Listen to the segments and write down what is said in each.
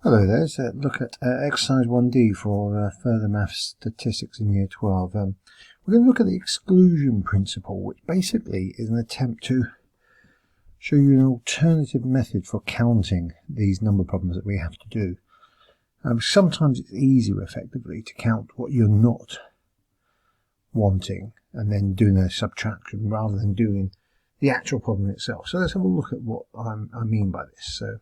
Hello there, let's look at exercise 1D for further maths statistics in year 12. We're going to look at the exclusion principle, which basically is an attempt to show you an alternative method for counting these number problems that we have to do. Sometimes it's easier effectively to count what you're not wanting and then doing a subtraction rather than doing the actual problem itself. So let's have a look at what I mean by this. So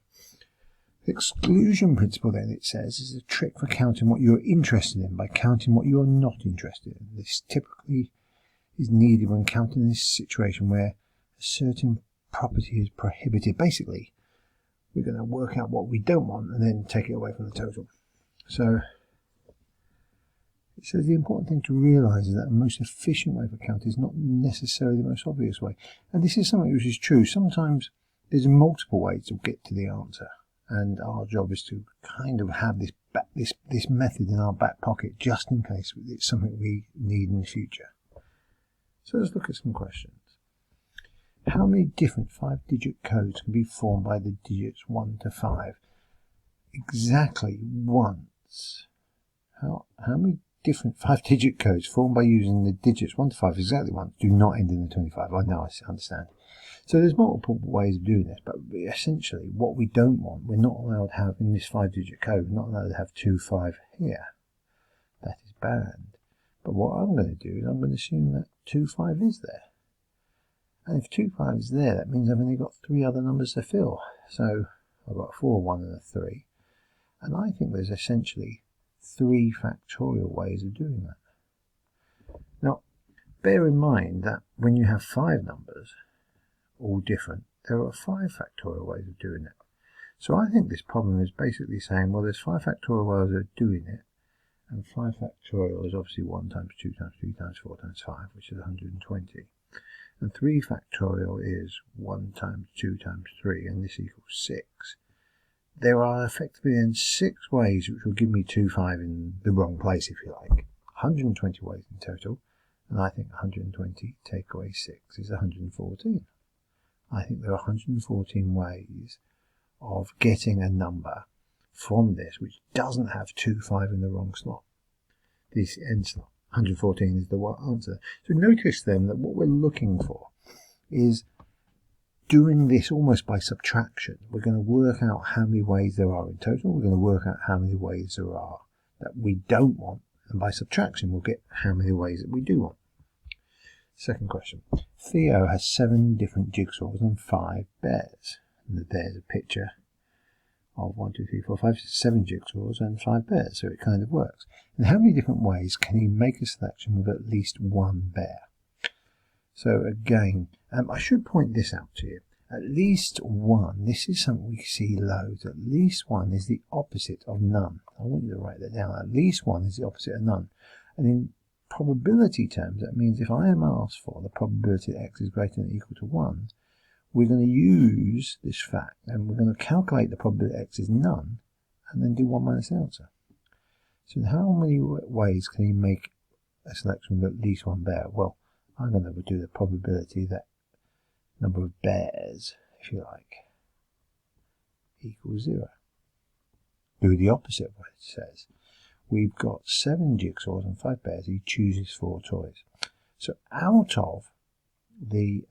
the exclusion principle, then, it says, is a trick for counting what you're interested in by counting what you are not interested in. This typically is needed when counting this situation where a certain property is prohibited. Basically, we're going to work out what we don't want and then take it away from the total. So it says the important thing to realise is that the most efficient way for counting is not necessarily the most obvious way. And this is something which is true. Sometimes there's multiple ways to get to the answer. And our job is to kind of have this method in our back pocket just in case it's something we need in the future. So let's look at some questions. How many different 5-digit codes can be formed by the digits 1 to 5? Exactly once. How many different 5-digit codes formed by using the digits 1 to 5 exactly once do not end in the 25? I know, I understand. So there's multiple ways of doing this, but essentially what we don't want, we're not allowed to have in this 5-digit code, we're not allowed to have 2, 5 here. That is banned. But what I'm going to do is I'm going to assume that 2, 5 is there. And if 2, 5 is there, that means I've only got 3 other numbers to fill. So I've got a 4, 1 and a 3. And I think there's essentially 3 factorial ways of doing that. Now, bear in mind that when you have 5 numbers, all different, there are 5 factorial ways of doing it. So I think this problem is basically saying, well, there's 5 factorial ways of doing it, and 5 factorial is obviously 1 times 2 times 3 times 4 times 5, which is 120. And 3 factorial is 1 times 2 times 3, and this equals 6. There are effectively then 6 ways which will give me 2, 5 in the wrong place, if you like. 120 ways in total, and I think 120 take away 6 is 114. I think there are 114 ways of getting a number from this which doesn't have 2, 5 in the wrong slot. This end slot. 114 is the right answer. So notice then that what we're looking for is doing this almost by subtraction. We're going to work out how many ways there are in total. We're going to work out how many ways there are that we don't want. And by subtraction, we'll get how many ways that we do want. Second question. Theo has 7 different jigsaws and 5 bears. And there's a picture of 1, 2, 3, 4, 5, 7 jigsaws and 5 bears, so it kind of works. And how many different ways can he make a selection with at least 1 bear? So again, I should point this out to you. At least 1, this is something we see loads. At least 1 is the opposite of none. I want you to write that down. At least 1 is the opposite of none. And in probability terms, that means if I am asked for the probability that x is greater than or equal to 1, we're going to use this fact and we're going to calculate the probability that x is none and then do 1 minus the answer. So how many ways can you make a selection with at least 1 bear? Well, I'm going to do the probability that number of bears, if you like, equals 0. Do the opposite of what it says. We've got 7 jigsaws and 5 bears. He chooses 4 toys. So out of the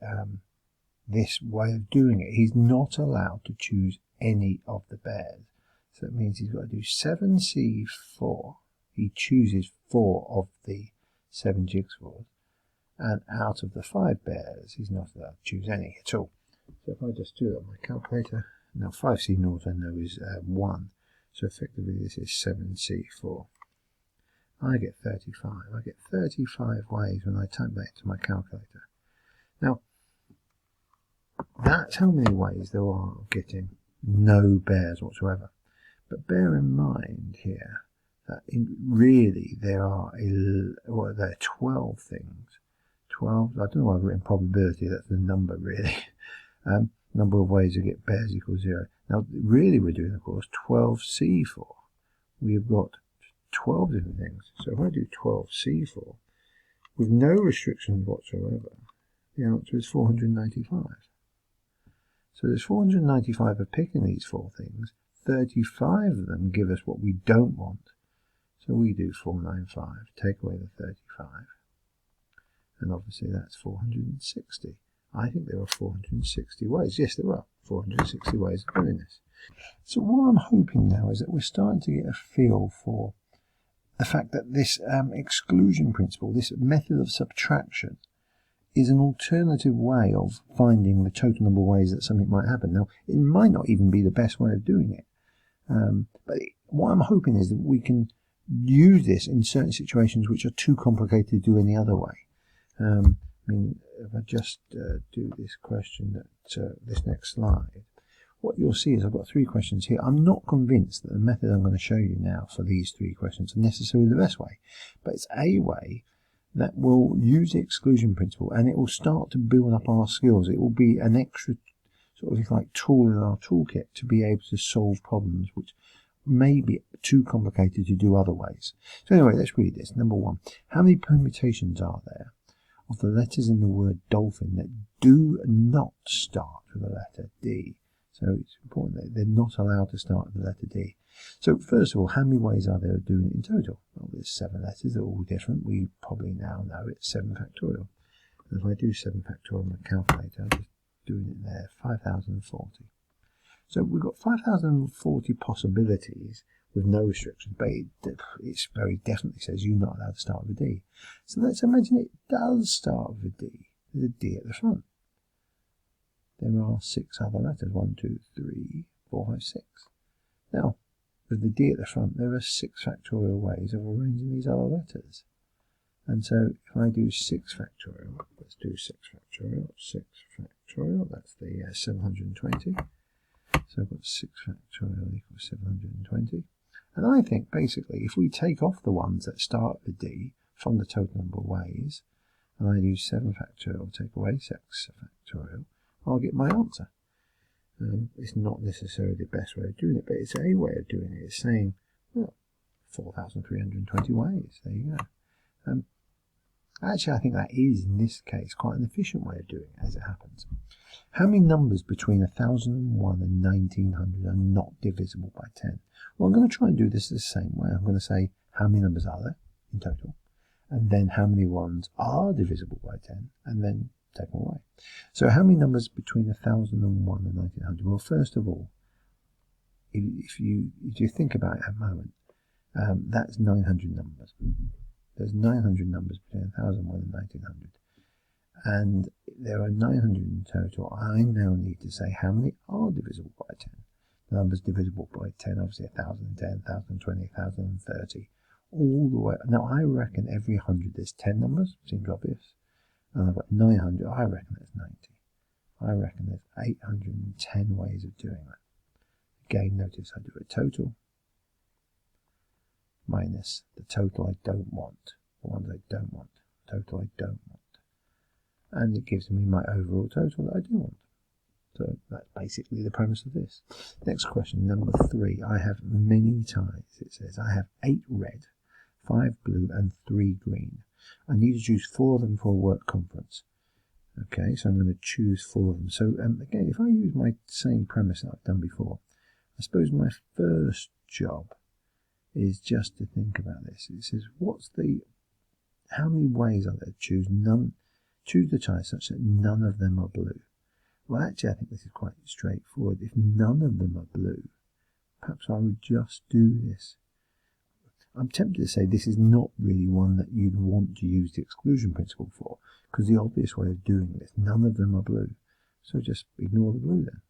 this way of doing it, he's not allowed to choose any of the bears. So that means he's got to do 7C4. He chooses 4 of the 7 jigsaws. And out of the 5 bears, he's not allowed to choose any at all. So if I just do that on my calculator, now 5C0 I know is 1. So effectively this is 7C4. I get 35. I get 35 ways when I type that into my calculator. Now, that's how many ways there are of getting no bears whatsoever. But bear in mind here that really there are 12 things. 12, I don't know why I've written probability, that's the number really. Number of ways to get bears equals 0. Now, really we're doing, of course, 12C4. We've got 12 different things. So if I do 12C4, with no restrictions whatsoever, the answer is 495. So there's 495 of picking these 4 things, 35 of them give us what we don't want. So we do 495, take away the 35, and obviously that's 460. I think there are 460 ways. Yes, there are 460 ways of doing this. So what I'm hoping now is that we're starting to get a feel for the fact that this exclusion principle, this method of subtraction, is an alternative way of finding the total number of ways that something might happen. Now, it might not even be the best way of doing it. But what I'm hoping is that we can use this in certain situations which are too complicated to do any other way. I mean, if I just do this question at this next slide, what you'll see is I've got 3 questions here. I'm not convinced that the method I'm going to show you now for these 3 questions are necessarily the best way, but it's a way that will use the exclusion principle, and it will start to build up our skills. It will be an extra sort of like tool in our toolkit to be able to solve problems which may be too complicated to do other ways. So anyway, let's read this. Number 1, how many permutations are there of the letters in the word dolphin that do not start with the letter D? So it's important that they're not allowed to start with the letter D. So first of all, how many ways are there of doing it in total? Well, there's 7 letters, they're all different. We probably now know it's 7 factorial. And if I do 7 factorial on the calculator, I'm just doing it there, 5040. So we've got 5040 possibilities with no restrictions, but it very definitely says you're not allowed to start with a D. So let's imagine it does start with a D. There's a D at the front. There are 6 other letters, 1, 2, 3, 4, 5, 6. Now, with the D at the front, there are 6 factorial ways of arranging these other letters. And so if I do 6 factorial, let's do 6 factorial, 6 factorial, that's the 720. So I've got 6 factorial equals 720. And I think basically if we take off the ones that start with D from the total number of ways, and I do 7 factorial, take away 6 factorial, I'll get my answer. It's not necessarily the best way of doing it, but it's a way of doing it. It's saying, well, 4,320 ways. There you go. Actually, I think that is, in this case, quite an efficient way of doing it, as it happens. How many numbers between 1001 and 1900 are not divisible by 10? Well, I'm going to try and do this the same way. I'm going to say, how many numbers are there in total? And then how many ones are divisible by 10? And then take them away. So how many numbers between 1001 and 1900? Well, first of all, if you think about it a moment, that's 900 numbers. There's 900 numbers between 1001 and 1900. And there are 900 in total. I now need to say how many are divisible by 10. The numbers divisible by 10, obviously 1010, 1020, 1030, all the way. Now I reckon every 100 there's 10 numbers, seems obvious. And I've got 900, I reckon there's 90. I reckon there's 810 ways of doing that. Again, notice I do a total minus the total I don't want, the ones I don't want, total I don't want. And it gives me my overall total that I do want. So that's basically the premise of this. Next question, number 3. I have many ties. It says I have 8 red, 5 blue and 3 green. I need to choose 4 of them for a work conference. Okay, so I'm going to choose 4 of them. So again, if I use my same premise that I've done before, I suppose my first job is just to think about this. It says, how many ways are there to choose? Choose the ties such that none of them are blue. Well, actually, I think this is quite straightforward. If none of them are blue, perhaps I would just do this. I'm tempted to say this is not really one that you'd want to use the exclusion principle for, because the obvious way of doing this, none of them are blue. So just ignore the blue then.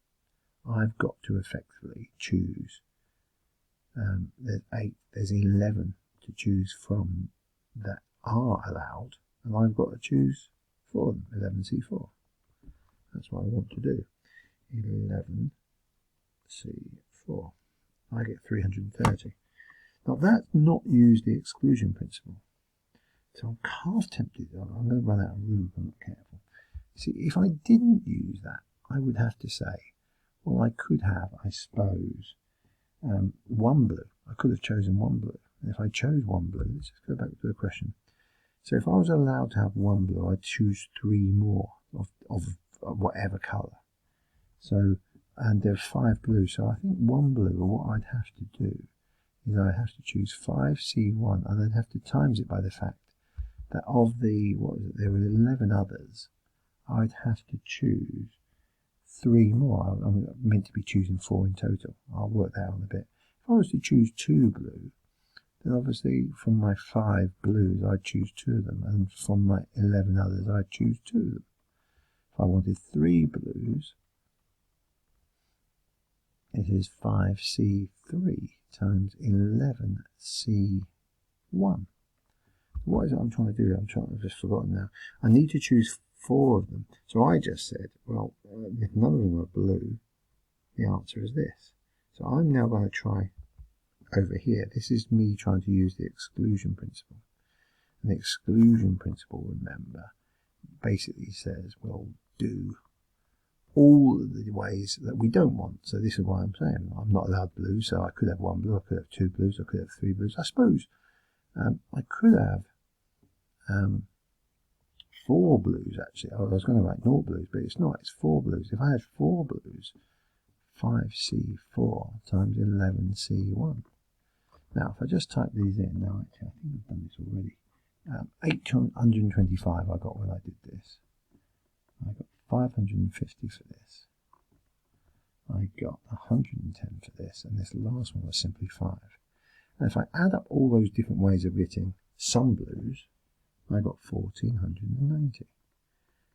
I've got to effectively choose. There's 8, there's 11 to choose from that are allowed, and I've got to choose 4 of them, 11C4. That's what I want to do. 11C4. I get 330. Now that's not used the exclusion principle. So I'm half tempted. I'm going to run out of room if I'm not careful. See, if I didn't use that, I would have to say, well, I could have, I suppose, 1 blue. I could have chosen 1 blue. And if I chose 1 blue, let's just go back to the question. So if I was allowed to have 1 blue, I'd choose 3 more of whatever colour. So and there's 5 blues, so I think 1 blue, or what I'd have to do is I'd have to choose 5C1, and I'd have to times it by the fact that of the, what was it, there were 11 others, I'd have to choose 3 more. I'm meant to be choosing 4 in total. I'll work that out in a bit. If I was to choose 2 blue, then obviously from my 5 blues I'd choose 2 of them, and from my 11 others I'd choose 2 of them. If I wanted 3 blues, it is 5C3 times 11C1. What is it I'm trying to do? I've just forgotten now. I need to choose 4 of them. So I just said, well, if none of them are blue, the answer is this. So I'm now going to try over here. This is me trying to use the exclusion principle. And the exclusion principle, remember, basically says, well, do all of the ways that we don't want. So this is why I'm saying I'm not allowed blue, so I could have 1 blue, I could have 2 blues, I could have 3 blues. I suppose I could have 4 blues actually. I was going to write 0 blues, but it's not, it's 4 blues. If I had 4 blues, 5C4 times 11C1. Now if I just type these in, now actually I think I've done this already. 825 I got when I did this. I got 550 for this. I got 110 for this, and this last one was simply 5. And if I add up all those different ways of getting some blues, I got 1490.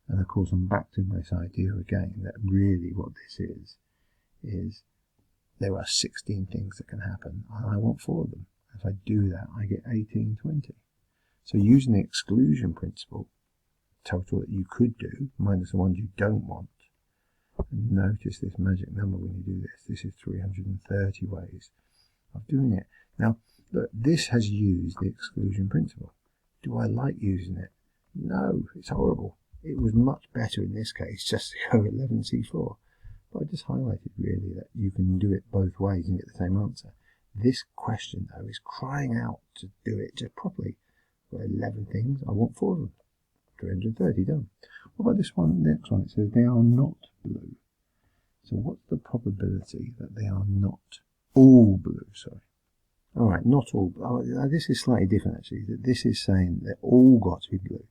And of course I'm back to this idea again that really what this is there are 16 things that can happen, and I want 4 of them. If I do that, I get 1820. So using the exclusion principle, total that you could do minus the ones you don't want, and notice this magic number when you do this. This is 330 ways of doing it. Now look, this has used the exclusion principle. Do I like using it? No, it's horrible. It was much better in this case just to go 11C4. But I just highlighted really that you can do it both ways and get the same answer. This question though is crying out to do it just properly. Got 11 things, I want 4 of them. 330 done. What about this one? The next one, it says they are not blue. So what's the probability that they are not all blue? Sorry. Alright, not all. This is slightly different actually. This is saying they're all got to be blue.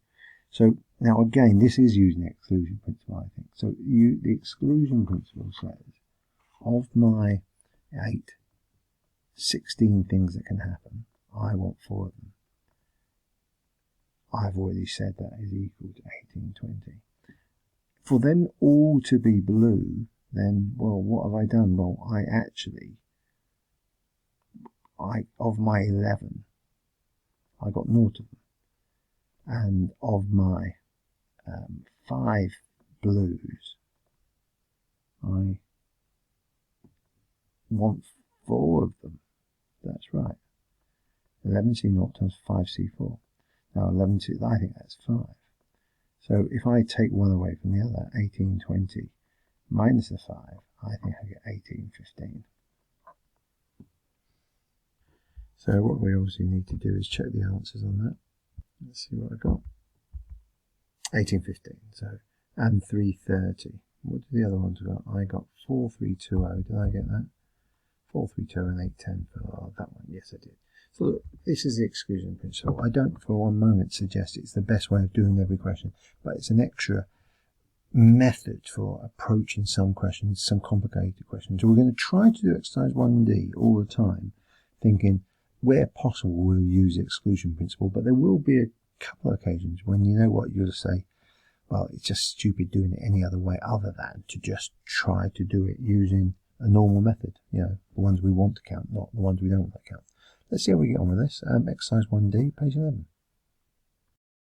So now again, this is using the exclusion principle, I think. So the exclusion principle says, of my 16 things that can happen, I want 4 of them. I've already said that is equal to 1820. For them all to be blue, then, well, what have I done? Well, of my 11, I got 0 of them. And of my 5 blues, I want 4 of them. That's right. 11C0 times 5C4. Now 11C, I think that's 5. So if I take one away from the other, 1820 minus the 5, I think I get 1815. So what we obviously need to do is check the answers on that. Let's see what I got. 1815. So and 330. What did the other ones got? I got 4320. Did I get that? 432 and 810 for that one. Yes, I did. So look, this is the exclusion principle. I don't for one moment suggest it's the best way of doing every question, but it's an extra method for approaching some questions, some complicated questions. So we're going to try to do exercise 1D all the time, thinking where possible we'll use the exclusion principle, but there will be a couple of occasions when you know what you'll say, well, it's just stupid doing it any other way other than to just try to do it using a normal method, you know, the ones we want to count, not the ones we don't want to count. Let's see how we get on with this. Exercise 1D, page 11.